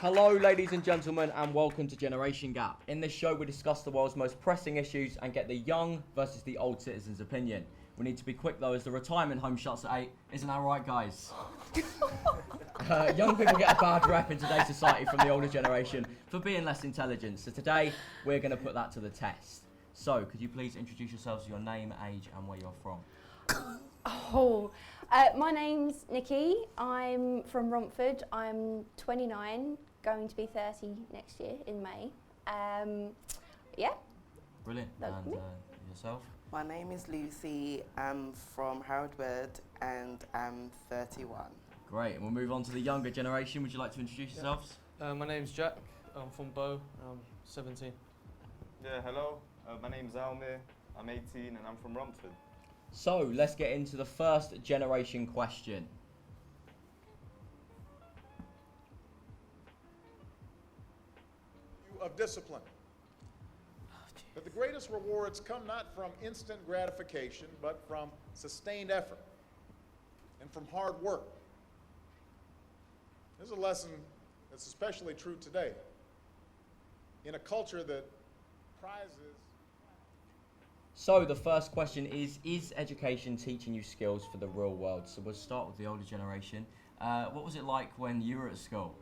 Hello, ladies and gentlemen, and welcome to Generation Gap. In this show, we discuss the world's most pressing issues and get the young versus the old citizens' opinion. We need to be quick though, as the retirement home shuts at 8. Isn't that right, guys? Young people get a bad rep in today's society from the older generation for being less intelligent. So today, we're going to put that to the test. So, could you please introduce yourselves, your name, age, and where you're from? My name's Nikki. I'm from Romford. I'm 29, going to be 30 next year in May. Yeah. Brilliant. That's And me. yourself? My name is Lucy. I'm from Harold Wood and I'm 31. Great. And we'll move on to the younger generation. Would you like to introduce yourselves? My name's Jack. I'm from Bow. I'm 17. Yeah, hello. My name's Almir. I'm 18 and I'm from Romford. So, let's get into the first generation question. Of discipline. But the greatest rewards come not from instant gratification, but from sustained effort and from hard work. This is a lesson that's especially true today in a culture that prizes. So, the first question is education teaching you skills for the real world? So, we'll start with the older generation. What was it like when you were at school?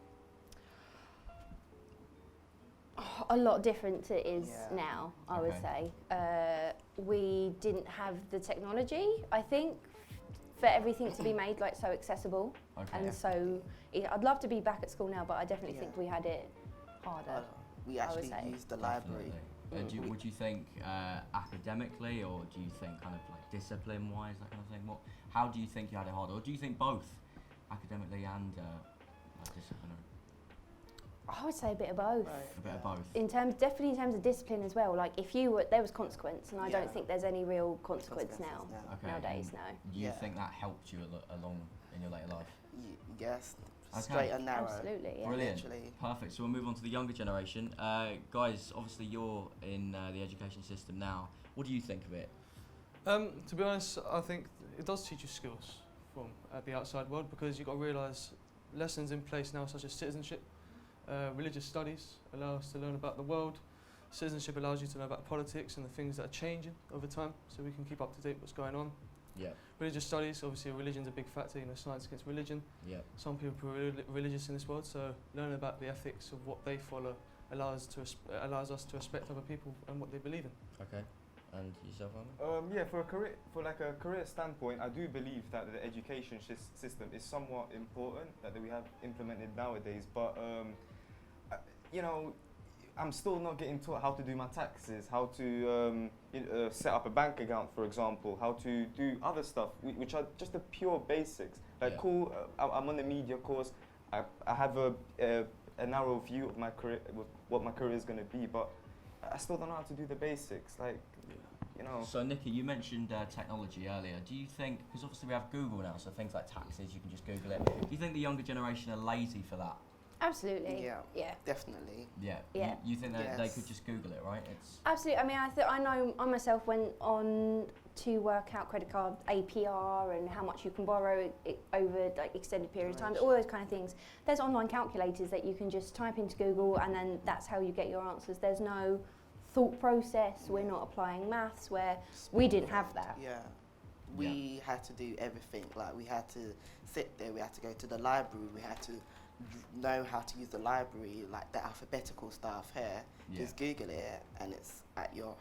A lot different to it is Yeah. now, I would Okay. say. We didn't have the technology, I think, for everything to be made like so accessible. Okay. And so I'd love to be back at school now, but I definitely think we had it harder. We I would actually say. used the library. Definitely. Would you think academically, or do you think kind of like discipline-wise, that kind of thing? How do you think you had it harder, or do you think both, academically and like disciplinary? I would say a bit of both. A bit of both. Definitely in terms of discipline as well. Like if you were, there was consequence, and I don't Yeah. think there's any real consequence now. Consequences Okay. Nowadays, and no. Do you Yeah. think that helped you along in your later life? Yes, Okay. straight and narrow. Absolutely, yeah. Brilliant. Literally. Perfect. So we'll move on to the younger generation. Guys, obviously you're in the education system now. What do you think of it? To be honest, I think it does teach you skills from the outside world, because you've got to realise lessons in place now such as citizenship, religious studies allow us to learn about the world. Citizenship allows you to know about politics and the things that are changing over time, so we can keep up to date with what's going on. Yeah. Religious studies, obviously religion's a big factor, science against religion. Yeah. Some people are religious in this world, so learning about the ethics of what they follow allows us to respect other people and what they believe in. Okay. And yourself, Armin? Yeah, for a career standpoint, I do believe that the education system is somewhat important that we have implemented nowadays. But I'm still not getting taught how to do my taxes, how to set up a bank account, for example, how to do other stuff, which are just the pure basics. Like, Yeah. cool, I'm on the media course. I have a narrow view of my career, what my career is going to be, but I still don't know how to do the basics. Like, So, Nikki, you mentioned technology earlier. Do you think, because obviously we have Google now, so things like taxes, you can just Google it. Do you think the younger generation are lazy for that? Absolutely. Yeah. Yeah. Definitely. Yeah. Yeah. You think that they Yes. could just Google it, right? It's Absolutely. I mean, I know I myself went on to work out credit card APR and how much you can borrow it over like extended periods of time, all those kind of things. There's online calculators that you can just type into Google, and then that's how you get your answers. There's no thought process. We're not applying maths where we didn't have that. Yeah. We had to do everything. Like, we had to sit there, we had to go to the library, we had to know how to use the library, like the alphabetical stuff here. Yeah. Just Google it and it's at your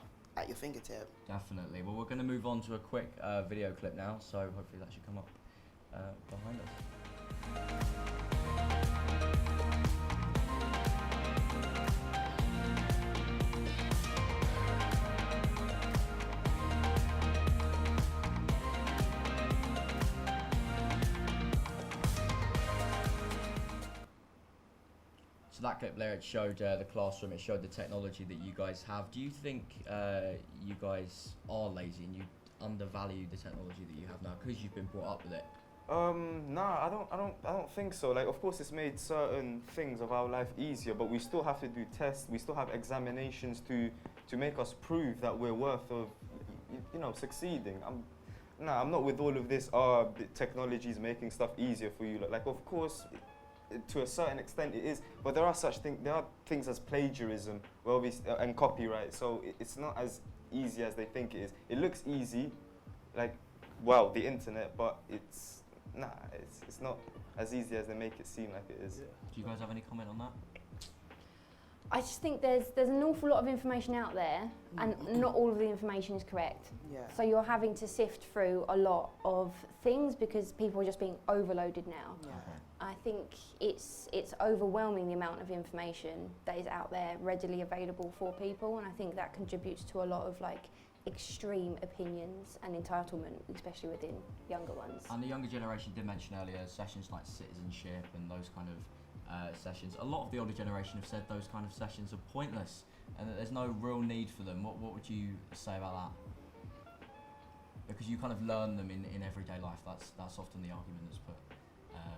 fingertip. definitely. Well, we're going to move on to a quick video clip now, so hopefully that should come up behind us. So that clip there, it showed the classroom, it showed the technology that you guys have. Do you think you guys are lazy and you undervalue the technology that you have now because you've been brought up with it? Nah, I don't think so. Like, of course, it's made certain things of our life easier, but we still have to do tests. We still have examinations to make us prove that we're worth of, succeeding. I'm not with all of this. The technology is making stuff easier for you. Like, of course, to a certain extent it is, but there are things as plagiarism, well, and copyright. So it's not as easy as they think it is. It looks easy, like, well, the internet, but it's not as easy as they make it seem like it is. Yeah. Do you guys have any comment on that? I just think there's an awful lot of information out there, and not all of the information is correct. Yeah. So you're having to sift through a lot of things because people are just being overloaded now. Yeah. I think it's overwhelming the amount of information that is out there readily available for people, and I think that contributes to a lot of like extreme opinions and entitlement, especially within younger ones. And the younger generation did mention earlier sessions like citizenship and those kind of sessions. A lot of the older generation have said those kind of sessions are pointless and that there's no real need for them. What would you say about that? Because you kind of learn them in everyday life. That's often the argument that's put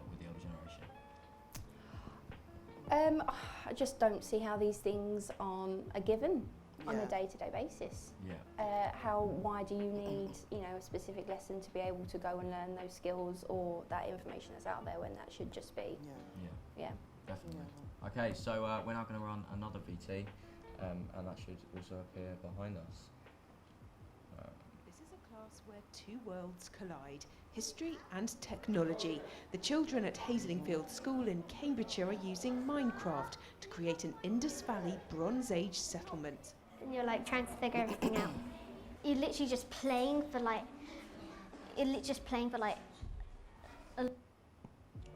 with the older generation. I just don't see how these things are given on Yeah. a day-to-day basis. Yeah. Why do you need, a specific lesson to be able to go and learn those skills or that information that's out there when that should just be, Yeah. yeah. Definitely. Okay, so we're now going to run another VT, and that should also appear behind us. This is a class where two worlds collide, history and technology. The children at Hazelingfield School in Cambridgeshire are using Minecraft to create an Indus Valley Bronze Age settlement. And you're like trying to figure everything out. You're literally just playing for like,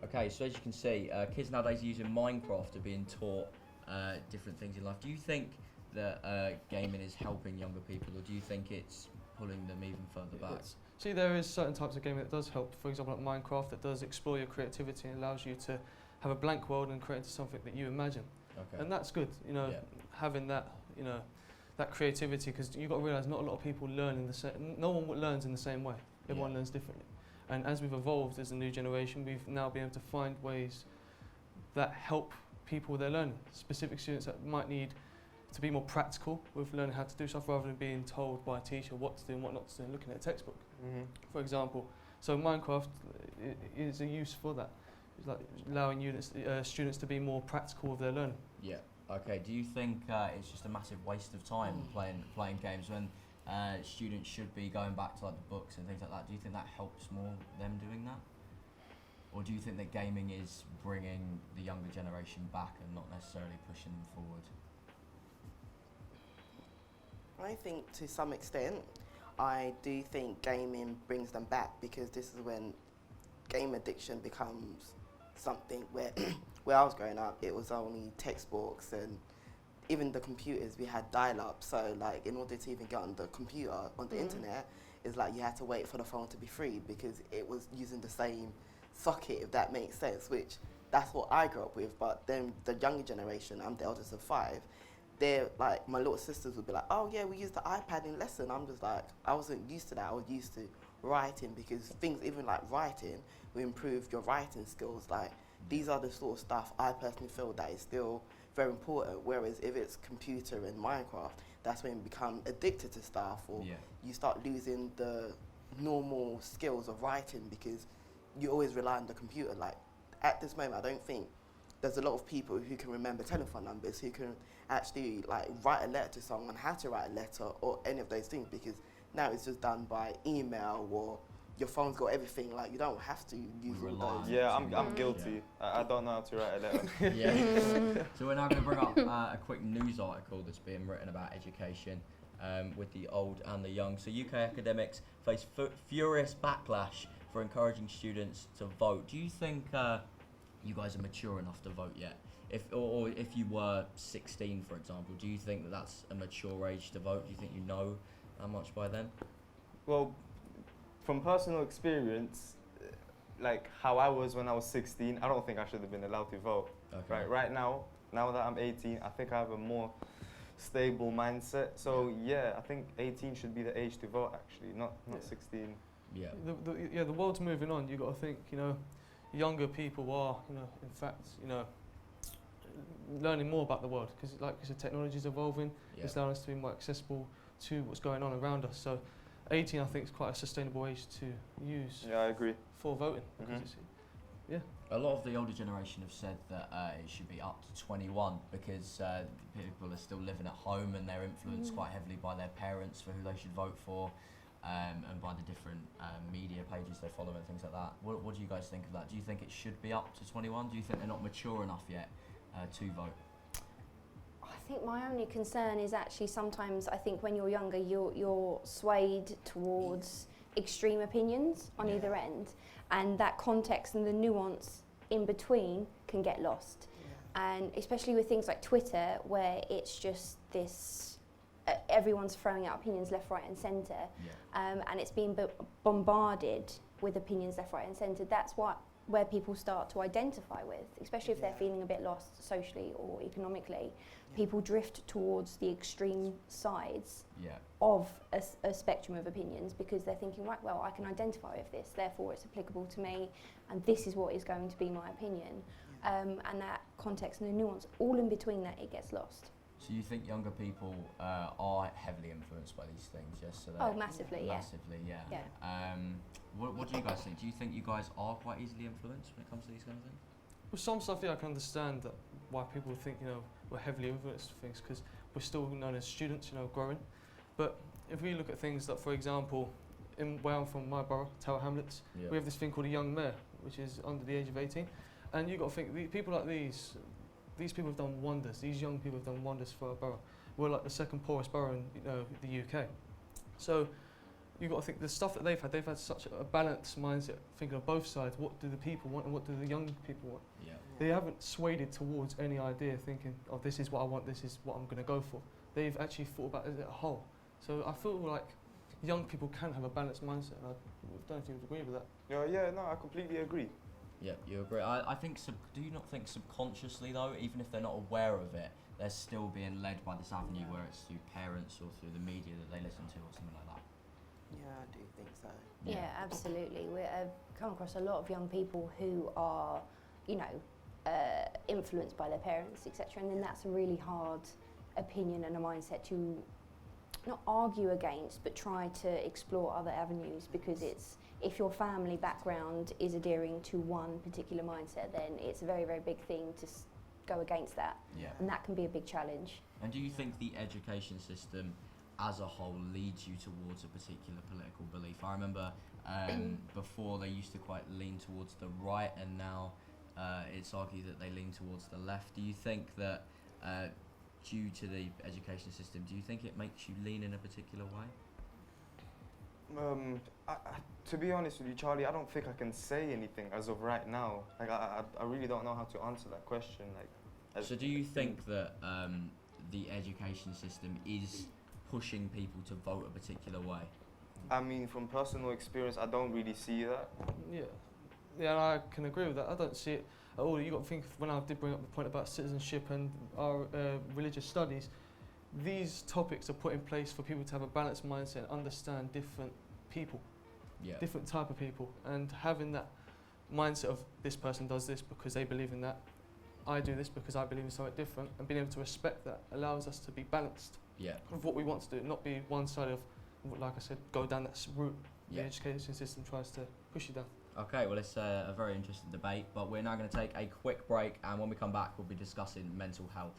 Okay, so as you can see, kids nowadays are using Minecraft are being taught different things in life. Do you think that gaming is helping younger people, or do you think it's pulling them even further back? See, there is certain types of gaming that does help. For example, like Minecraft, that does explore your creativity and allows you to have a blank world and create into something that you imagine. Okay. And that's good, Yeah. having that, that creativity, because you've got to realise not a lot of people learn in the same, no one learns in the same way. Everyone Yeah. learns differently. And as we've evolved as a new generation, we've now been able to find ways that help people with their learning. Specific students that might need to be more practical with learning how to do stuff rather than being told by a teacher what to do and what not to do and looking at a textbook, for example. So Minecraft is a use for that. It's like allowing students to be more practical with their learning. Yeah. Okay. Do you think it's just a massive waste of time playing games when students should be going back to like the books and things like that? Do you think that helps more them doing that, or do you think that gaming is bringing the younger generation back and not necessarily pushing them forward? I think to some extent, I do think gaming brings them back, because this is when game addiction becomes something where, where I was growing up, it was only textbooks, and even the computers, we had dial-up. So like in order to even get on the computer, on the internet, it's like you had to wait for the phone to be free because it was using the same socket, if that makes sense, which that's what I grew up with. But then the younger generation, I'm the eldest of 5, they're like, my little sisters would be like, oh yeah, we use the iPad in lesson. I'm just like, I wasn't used to that. I was used to writing, because things even like writing will improve your writing skills. Like these are the sort of stuff I personally feel that is still very important. Whereas if it's computer and Minecraft, that's when you become addicted to stuff, or you start losing the normal skills of writing because you always rely on the computer. Like at this moment, I don't think there's a lot of people who can remember telephone numbers, who can actually like write a letter to someone, how to write a letter, or any of those things, because now it's just done by email, or your phone's got everything. Like you don't have to use all those. Yeah, I'm guilty. I don't know how to write a letter. Yeah. So we're now going to bring up a quick news article that's being written about education with the old and the young. So UK academics face furious backlash for encouraging students to vote. Do you think you guys are mature enough to vote yet? Or if you were 16, for example, do you think that that's a mature age to vote? Do you think you know that much by then? Well, from personal experience, like how I was when I was 16, I don't think I should have been allowed to vote. Okay. Right now that I'm 18, I think I have a more stable mindset. So yeah, I think 18 should be the age to vote, actually, not 16. Yeah. The world's moving on. You've got to think, younger people are, in fact, learning more about the world, because like you said, technology is evolving. Yeah. It's allowing us to be more accessible to what's going on around us. So 18, I think, is quite a sustainable age to use Yeah, I agree. for voting. Mhm. Because yeah. A lot of the older generation have said that it should be up to 21 because people are still living at home and they're influenced quite heavily by their parents for who they should vote for, and by the different media pages they follow and things like that. What do you guys think of that? Do you think it should be up to 21? Do you think they're not mature enough yet to vote? I think my only concern is actually sometimes I think when you're younger you're swayed towards extreme opinions on Yeah. either end, and that context and the nuance in between can get lost. And especially with things like Twitter, where it's just this, everyone's throwing out opinions left, right, and centre, and it's being bombarded with opinions left, right, and centre. That's where people start to identify with, especially if they're feeling a bit lost socially or economically. People drift towards the extreme sides of a spectrum of opinions because they're thinking, right, well, I can identify with this, therefore it's applicable to me, and this is what is going to be my opinion. And that context and the nuance, all in between that, it gets lost. So you think younger people are heavily influenced by these things, yes? So Oh, massively, yeah. Massively, yeah. Yeah. What do you guys think? Do you think you guys are quite easily influenced when it comes to these kind of things? With some stuff, yeah, I can understand that why people think, you know, we're heavily influenced with things because we're still known as students, you know, growing. But if we look at things that, for example, in where I'm from, my borough, Tower Hamlets, we have this thing called a young mayor, which is under the age of 18. And you've got to think, people like these people have done wonders. These young people have done wonders for our borough. We're like the second poorest borough in the UK. So you've got to think the stuff that they've had such a balanced mindset, thinking of both sides. What do the people want and what do the young people want? Yeah. They haven't swayed it towards any idea thinking, oh, this is what I want, this is what I'm going to go for. They've actually thought about it as a whole. So I feel like young people can have a balanced mindset, and I don't know if you would agree with that. Yeah, no, I completely agree. Yeah, you agree. I think, do you not think subconsciously though, even if they're not aware of it, they're still being led by this avenue where it's through parents or through the media that they listen to or something like that? Yeah, I do think so. Yeah, absolutely. We've come across a lot of young people who are, you know, influenced by their parents, etc. And then that's a really hard opinion and a mindset to not argue against, but try to explore other avenues, because it's, if your family background is adhering to one particular mindset, then it's a very, very big thing to go against that. Yeah. And that can be a big challenge. And do you think the education system as a whole leads you towards a particular political belief? I remember before they used to quite lean towards the right, and now it's argued that they lean towards the left. Do you think that due to the education system, do you think it makes you lean in a particular way? To be honest with you, Charlie, I don't think I can say anything as of right now. Like, I really don't know how to answer that question. Like, So do you think that the education system is pushing people to vote a particular way? I mean, from personal experience, I don't really see that. Yeah, and I can agree with that. I don't see it at all. You got to think, when I did bring up the point about citizenship and our religious studies, these topics are put in place for people to have a balanced mindset and understand different people, different type of people, and having that mindset of this person does this because they believe in that, I do this because I believe in something different, and being able to respect that allows us to be balanced with what we want to do, not be one side of, like I said, go down that route the education system tries to push you down. Okay, well, it's a very interesting debate, but we're now going to take a quick break, and when we come back, we'll be discussing mental health.